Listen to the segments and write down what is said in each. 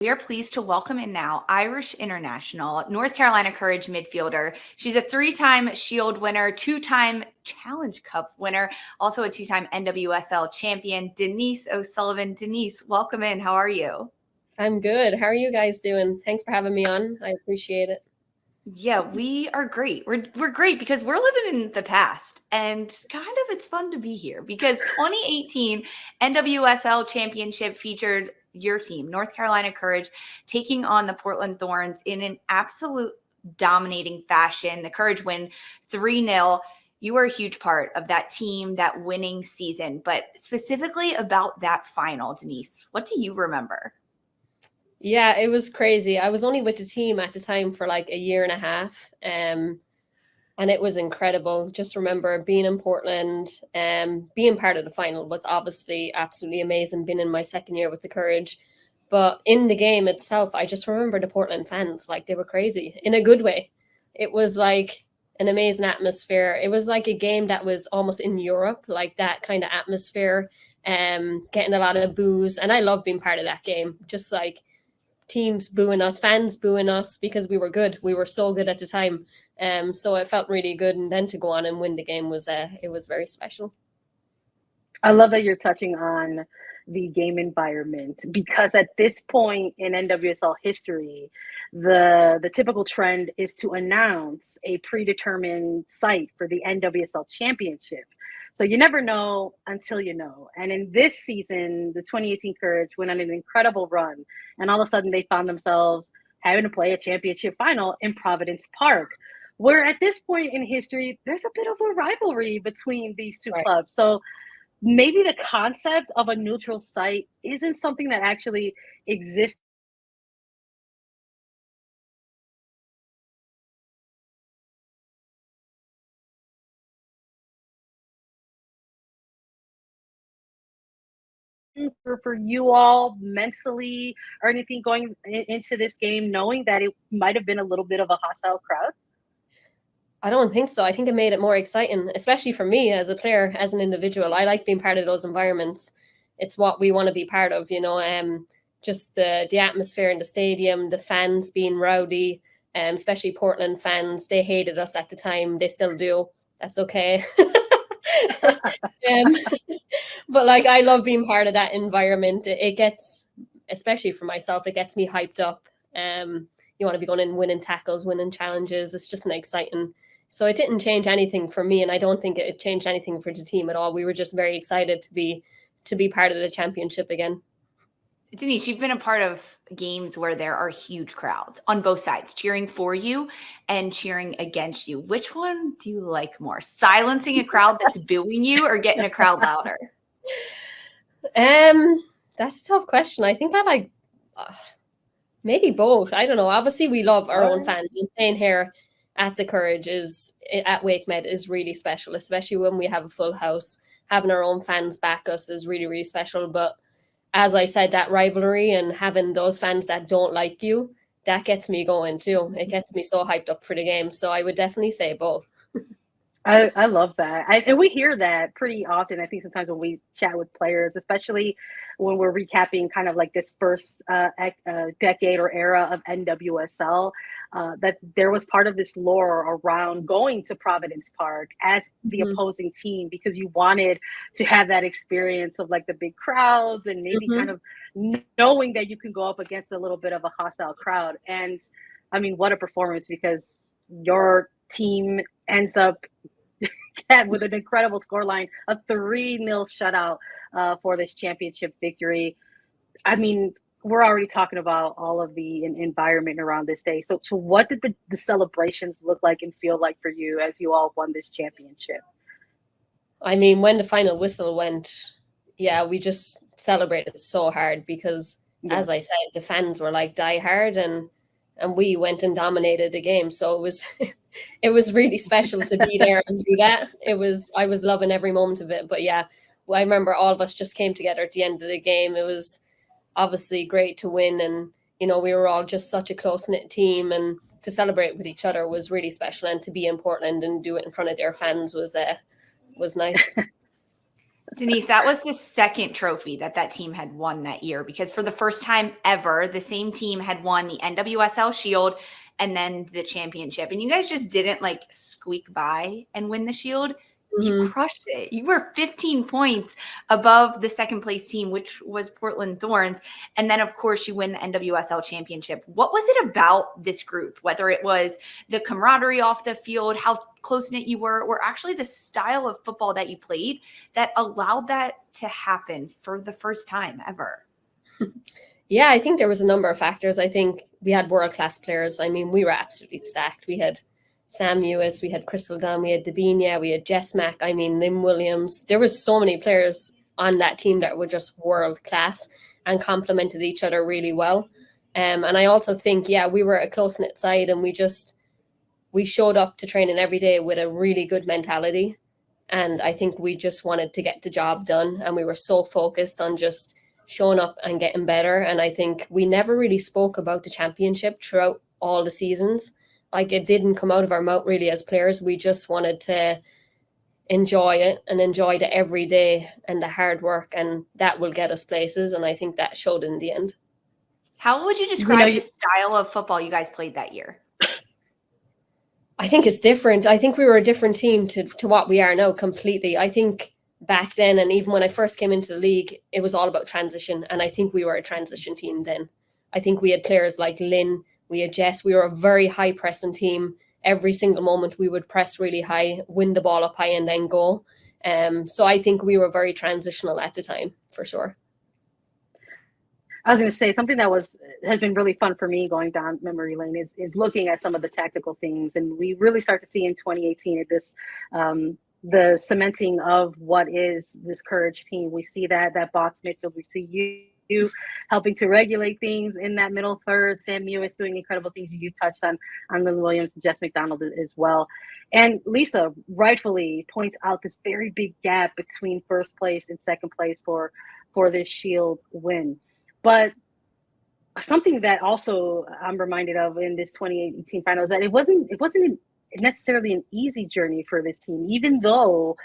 We are pleased to welcome in now Irish international, North Carolina Courage midfielder. She's a 3-time Shield winner, 2-time Challenge Cup winner, also a 2-time NWSL champion, Denise O'Sullivan. Denise, welcome in. How are you? I'm good. How are you guys doing? Thanks for having me on. I appreciate it. Yeah, we are great. We're great because we're living in the past, and kind of it's fun to be here because 2018 NWSL Championship featured your team, North Carolina Courage, taking on the Portland Thorns in an absolute dominating fashion. The Courage win 3-0. You were a huge part of that team, that winning season, but specifically about that final, Denise, what do you remember? Yeah, it was crazy. I was only with the team at the time for like a year and a half. And it was incredible. Just remember being in Portland, being part of the final was obviously absolutely amazing, being in my second year with the Courage. But in the game itself, I just remember the Portland fans, like they were crazy in a good way. It was like an amazing atmosphere. It was like a game that was almost in Europe, like that kind of atmosphere, getting a lot of boos. And I love being part of that game. Just like teams booing us, fans booing us because we were good. We were so good at the time. So it felt really good. And then to go on and win the game was it was very special. I love that you're touching on the game environment because at this point in NWSL history, the typical trend is to announce a predetermined site for the NWSL championship. So you never know until you know. And in this season, the 2018 Courage went on an incredible run, and all of a sudden they found themselves having to play a championship final in Providence Park. Where at this point in history, there's a bit of a rivalry between these two clubs. So maybe the concept of a neutral site isn't something that actually exists for you all mentally or anything going into this game, knowing that it might have been a little bit of a hostile crowd? I don't think so. I think it made it more exciting, especially for me as a player, as an individual. I like being part of those environments. It's what we want to be part of, just the atmosphere in the stadium, the fans being rowdy, especially Portland fans. They hated us at the time. They still do. That's okay. um, but like I love being part of that environment. It gets, especially for myself, it gets me hyped up. You want to be going in winning tackles, winning challenges. It's just an exciting. So it didn't change anything for me, and I don't think it changed anything for the team at all. We were just very excited to be part of the championship again. Denise, you've been a part of games where there are huge crowds on both sides cheering for you and cheering against you. Which one do you like more? Silencing a crowd that's booing you or getting a crowd louder? That's a tough question. I think I like maybe both. I don't know. Obviously, we love our own fans, and playing here at the Courage at WakeMed is really special, especially when we have a full house. Having our own fans back us is really, really special. But as I said, that rivalry and having those fans that don't like you, that gets me going too. It gets me so hyped up for the game. So I would definitely say both. I love that. And we hear that pretty often. I think sometimes when we chat with players, especially when we're recapping kind of like this first decade or era of NWSL, that there was part of this lore around going to Providence Park as the opposing team because you wanted to have that experience of like the big crowds and maybe kind of knowing that you can go up against a little bit of a hostile crowd. And I mean, what a performance because your team ends up with an incredible scoreline, a 3-0 shutout for this championship victory. I mean, we're already talking about all of the environment around this day. So what did the celebrations look like and feel like for you as you all won this championship? I mean, when the final whistle went, yeah, we just celebrated so hard because, as I said, the fans were like diehard and we went and dominated the game. So it was it was really special to be there and do that. I was loving every moment of it. But yeah, I remember all of us just came together at the end of the game. It was obviously great to win, and we were all just such a close-knit team, and to celebrate with each other was really special, and to be in Portland and do it in front of their fans was nice. Denise, that was the second trophy that team had won that year, because for the first time ever, the same team had won the NWSL Shield and then the championship. And you guys just didn't like squeak by and win the Shield. You crushed it. You were 15 points above the second place team, which was Portland Thorns. And then, of course, you win the NWSL championship. What was it about this group, whether it was the camaraderie off the field, how close-knit you were, or actually the style of football that you played that allowed that to happen for the first time ever? Yeah, I think there was a number of factors. I think we had world-class players. I mean, we were absolutely stacked. We had Sam Lewis, we had Crystal Dunn, we had Dabinia, we had Jess Mack, I mean, Lim Williams. There was so many players on that team that were just world-class and complemented each other really well. And I also think, we were a close-knit side, and we showed up to training every day with a really good mentality. And I think we just wanted to get the job done. And we were so focused on just showing up and getting better. And I think we never really spoke about the championship throughout all the seasons. Like, it didn't come out of our mouth really as players. We just wanted to enjoy it and enjoy the every day and the hard work. And that will get us places. And I think that showed in the end. How would you describe the style of football you guys played that year? I think it's different. I think we were a different team to what we are now completely. I think back then, and even when I first came into the league, it was all about transition. And I think we were a transition team then. I think we had players like Lynn, we had Jess. We were a very high pressing team. Every single moment we would press really high, win the ball up high, and then go. So I think we were very transitional at the time, for sure. I was going to say something that has been really fun for me going down memory lane is looking at some of the tactical things, and we really start to see in 2018 at this the cementing of what is this Courage team. We see that box midfield. We see you helping to regulate things in that middle third. Sam Lewis doing incredible things. You touched on Lynn Williams and Jess McDonald as well. And Lisa rightfully points out this very big gap between first place and second place for this Shield win. But something that also I'm reminded of in this 2018 final is that it wasn't necessarily an easy journey for this team, even though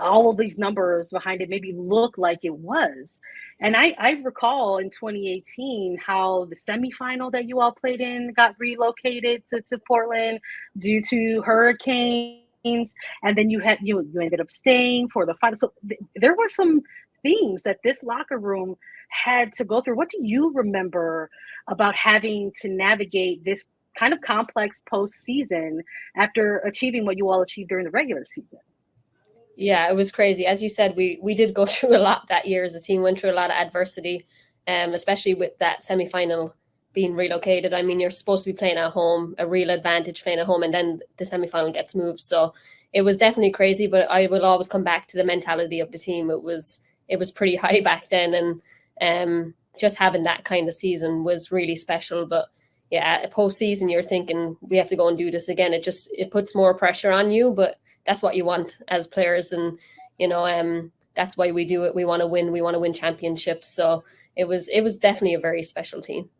all of these numbers behind it maybe look like it was. And I recall in 2018 how the semifinal that you all played in got relocated to Portland due to hurricanes, and then you ended up staying for the final. So there were some things that this locker room had to go through. What do you remember about having to navigate this kind of complex postseason after achieving what you all achieved during the regular season? Yeah, it was crazy. As you said, we did go through a lot that year as a team, went through a lot of adversity, especially with that semifinal being relocated. I mean, you're supposed to be playing at home, a real advantage playing at home, and then the semifinal gets moved. So it was definitely crazy, but I will always come back to the mentality of the team. It was pretty high back then, and just having that kind of season was really special. But yeah, postseason, you're thinking we have to go and do this again. It puts more pressure on you, but that's what you want as players, and that's why we do it. We want to win. We want to win championships. So it was definitely a very special team.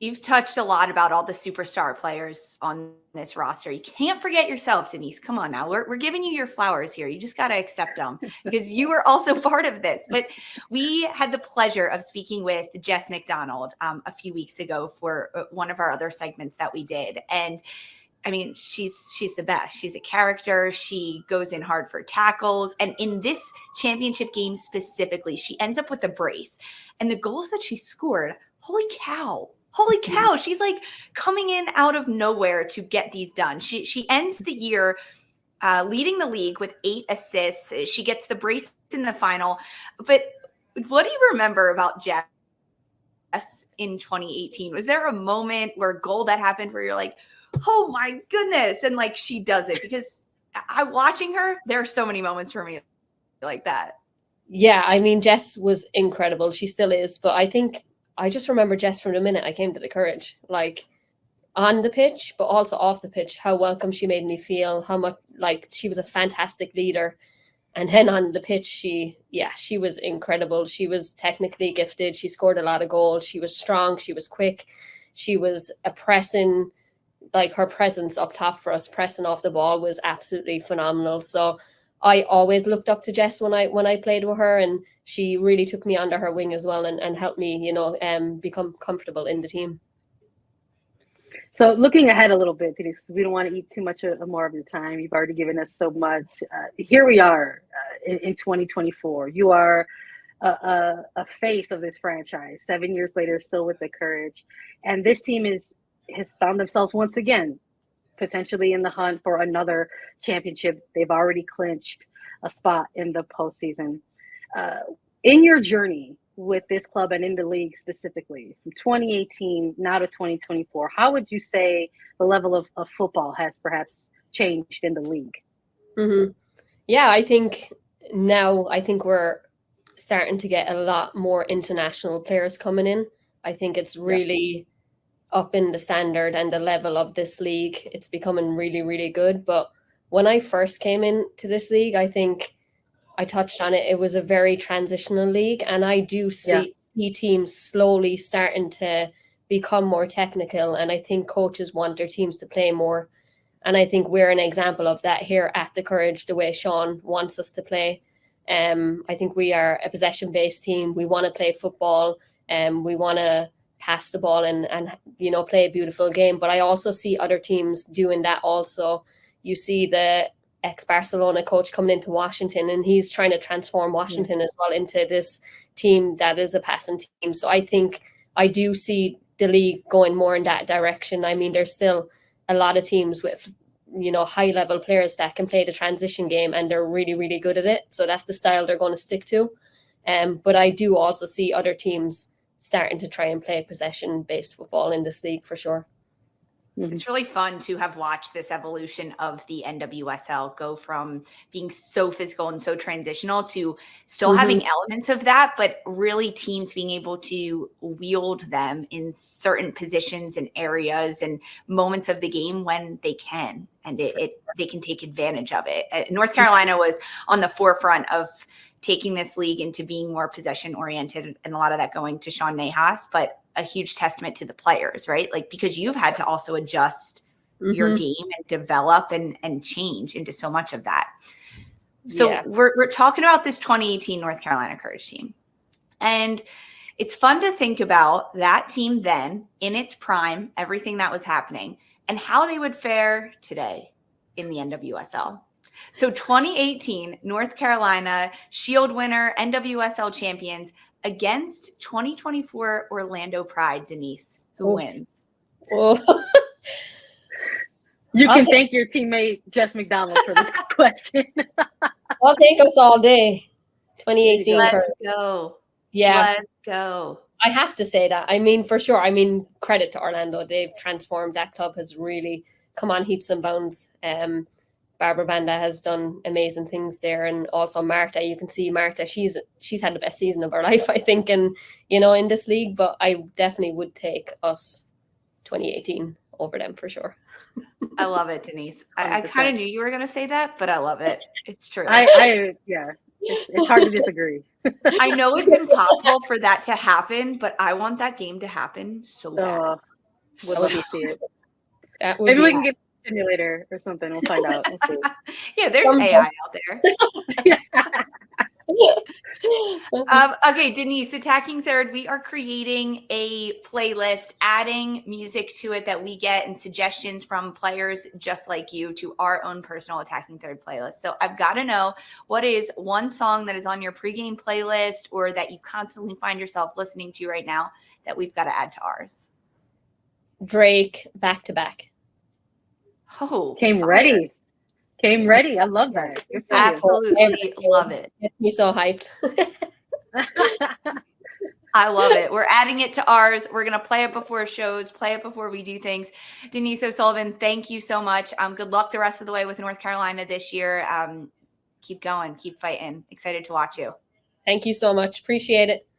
You've touched a lot about all the superstar players on this roster. You can't forget yourself, Denise. Come on now. We're giving you your flowers here. You just got to accept them because you were also part of this. But we had the pleasure of speaking with Jess McDonald a few weeks ago for one of our other segments that we did. And I mean, she's the best. She's a character. She goes in hard for tackles. And in this championship game specifically, she ends up with a brace. And the goals that she scored, holy cow. She's like coming in out of nowhere to get these done. She ends the year leading the league with 8 assists. She gets the brace in the final. But what do you remember about Jess in 2018? Was there a moment or a goal that happened where you're like, oh my goodness, and like she does it? Because I'm watching her, there are so many moments for me like that. Yeah, I mean, Jess was incredible. She still is. But I think I just remember Jess from the minute I came to the Courage, like on the pitch, but also off the pitch, how welcome she made me feel, how much like she was a fantastic leader. And then on the pitch, she was incredible. She was technically gifted. She scored a lot of goals. She was strong. She was quick. She was a pressing, like her presence up top for us, pressing off the ball was absolutely phenomenal. So I always looked up to Jess when I played with her, and she really took me under her wing as well and helped me, become comfortable in the team. So looking ahead a little bit, Denise, we don't want to eat too much more of your time. You've already given us so much. Here we are in 2024. You are a face of this franchise. 7 years later, still with the Courage, and this team has found themselves once again potentially in the hunt for another championship. They've already clinched a spot in the postseason. In your journey with this club and in the league specifically, from 2018 now to 2024, how would you say the level of football has perhaps changed in the league? Mm-hmm. Yeah, I think we're starting to get a lot more international players coming in. I think it's really up in the standard and the level of this league. It's becoming really, really good. But when I first came into this league, I think I touched on it. It was a very transitional league, and I do see teams slowly starting to become more technical. And I think coaches want their teams to play more. And I think we're an example of that here at the Courage, the way Sean wants us to play. I think we are a possession-based team. We want to play football, and we want to pass the ball and play a beautiful game. But I also see other teams doing that also. You see the ex-Barcelona coach coming into Washington, and he's trying to transform Washington as well into this team that is a passing team. So I think I do see the league going more in that direction. I mean, there's still a lot of teams with high-level players that can play the transition game, and they're really, really good at it. So that's the style they're going to stick to. But I do also see other teams starting to try and play possession-based football in this league for sure. It's really fun to have watched this evolution of the NWSL go from being so physical and so transitional to still having elements of that, but really teams being able to wield them in certain positions and areas and moments of the game when they can, and they can take advantage of it. North Carolina was on the forefront of taking this league into being more possession oriented, and a lot of that going to Sean Nahas, but a huge testament to the players, right? Like, because you've had to also adjust your game and develop and change into so much of that. So we're talking about this 2018 North Carolina Courage team. And it's fun to think about that team then in its prime, everything that was happening, and how they would fare today in the NWSL. So 2018, North Carolina, Shield winner, NWSL champions against 2024 Orlando Pride, Denise. Who wins? You can thank your teammate, Jess McDonald, for this question. I'll take us all day. 2018. Let's go. Yeah. Let's go. I have to say that. I mean, for sure. I mean, credit to Orlando. They've transformed. That club has really come on heaps and bounds. Barbara Banda has done amazing things there, and also Marta. You can see Marta; she's had the best season of her life, I think, in this league. But I definitely would take us 2018 over them for sure. I love it, Denise. I kind of knew you were going to say that, but I love it. It's true. It's hard to disagree. I know it's impossible for that to happen, but I want that game to happen so bad. Let me see it. Maybe we can get simulator or something. We'll find out. We'll yeah, there's AI out there. Okay, Denise, attacking third, we are creating a playlist, adding music to it that we get and suggestions from players just like you to our own personal attacking third playlist. So I've got to know, what is one song that is on your pregame playlist or that you constantly find yourself listening to right now that we've got to add to ours? Drake, Back to Back. Oh, Came ready. I love that. Absolutely love it. Gets me so hyped. I love it. We're adding it to ours. We're going to play it before shows, play it before we do things. Denise O'Sullivan, thank you so much. Good luck the rest of the way with North Carolina this year. Keep going. Keep fighting. Excited to watch you. Thank you so much. Appreciate it.